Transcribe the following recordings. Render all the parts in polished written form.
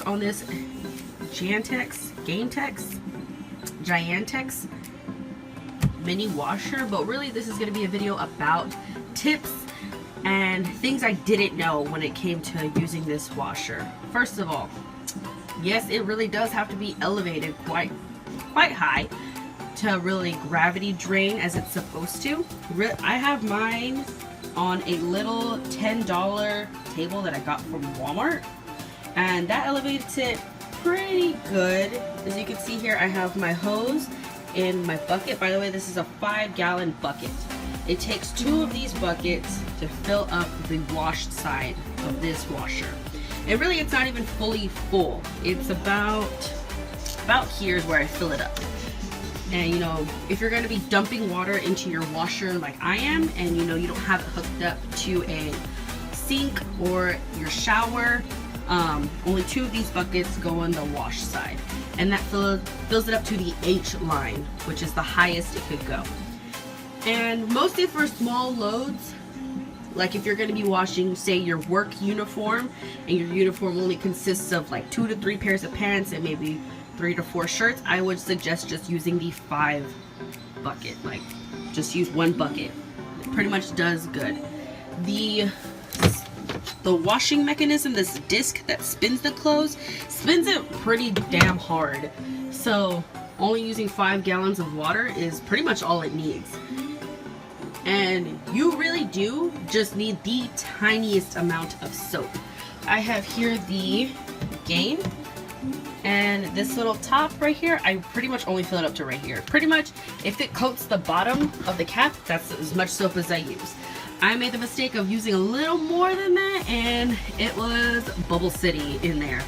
on this Giantex mini washer, but really this is going to be a video about tips and things I didn't know when it came to using this washer. First of all, yes, it really does have to be elevated quite high to really gravity drain as it's supposed to. I have mine on a little $10 table that I got from Walmart, and that elevates it pretty good. As you can see here, I have my hose in my bucket. By the way, this is a 5-gallon bucket. It takes 2 of these buckets to fill up the washed side of this washer. And really, it's not even fully full. It's about here is where I fill it up. And you know, if you're going to be dumping water into your washer like I am, and you know you don't have it hooked up to a sink or your shower, only 2 of these buckets go on the wash side, and that fills it up to the H line, which is the highest it could go. And mostly for small loads, like if you're going to be washing, say, your work uniform, and your uniform only consists of like 2 to 3 pairs of pants and maybe 3 to 4 shirts, I would suggest just using the 5 bucket. Like, just use 1 bucket. It pretty much does good. The washing mechanism, this disc that spins the clothes, spins it pretty damn hard. So only using 5 gallons of water is pretty much all it needs. And you really do just need the tiniest amount of soap. I have here the Gain, and this little top right here, I pretty much only fill it up to right here. Pretty much, if it coats the bottom of the cap, that's as much soap as I use. I made the mistake of using a little more than that, and it was Bubble City in there.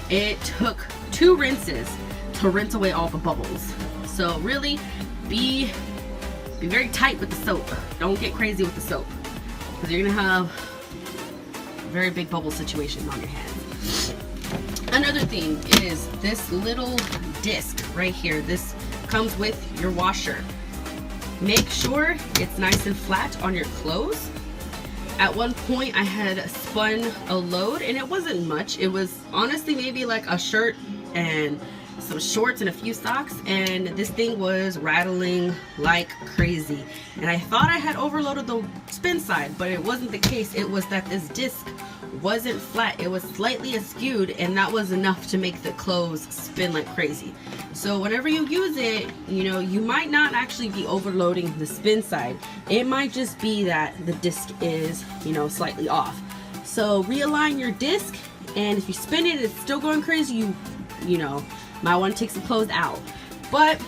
It took 2 rinses to rinse away all the bubbles. So really, be very tight with the soap. Don't get crazy with the soap, because you're gonna have a very big bubble situation on your hands. Another thing is this little disc right here. This comes with your washer. Make sure it's nice and flat on your clothes. At one point I had spun a load, and it wasn't much. It was honestly maybe like a shirt and some shorts and a few socks, and this thing was rattling like crazy. And I thought I had overloaded the spin side, but it wasn't the case. It was that this disc wasn't flat. It was slightly askewed, and that was enough to make the clothes spin like crazy. So whenever you use it, you know, you might not actually be overloading the spin side. It might just be that the disc is, you know, slightly off. So realign your disc, and if you spin it, it's still going crazy, you know, might want to take some clothes out. But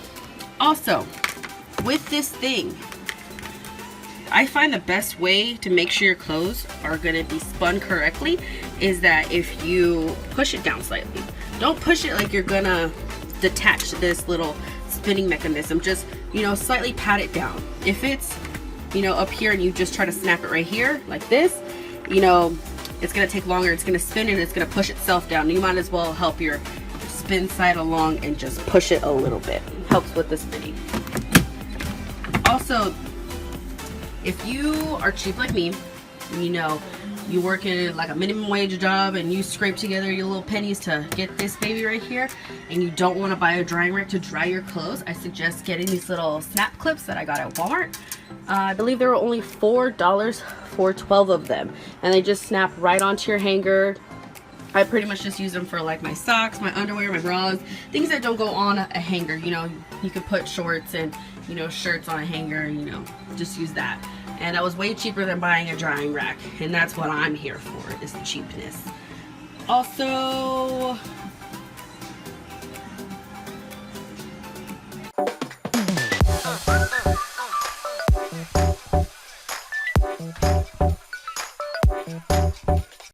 also, with this thing, I find the best way to make sure your clothes are going to be spun correctly is that if you push it down slightly. Don't push it like you're going to detach this little spinning mechanism. Just, you know, slightly pat it down. If it's, you know, up here and you just try to snap it right here like this, you know, it's going to take longer. It's going to spin and it's going to push itself down. You might as well help your spin side along and just push it a little bit. Helps with the spinning. Also, if you are cheap like me, you know, you work in like a minimum wage job and you scrape together your little pennies to get this baby right here, and you don't want to buy a drying rack to dry your clothes, I suggest getting these little snap clips that I got at Walmart. I believe they were only $4 for 12 of them, and they just snap right onto your hanger. I pretty much just use them for like my socks, my underwear, my bras, things that don't go on a hanger. You know, you could put shorts and, you know, shirts on a hanger, you know, just use that. And that was way cheaper than buying a drying rack, and that's what I'm here for, is the cheapness. Also,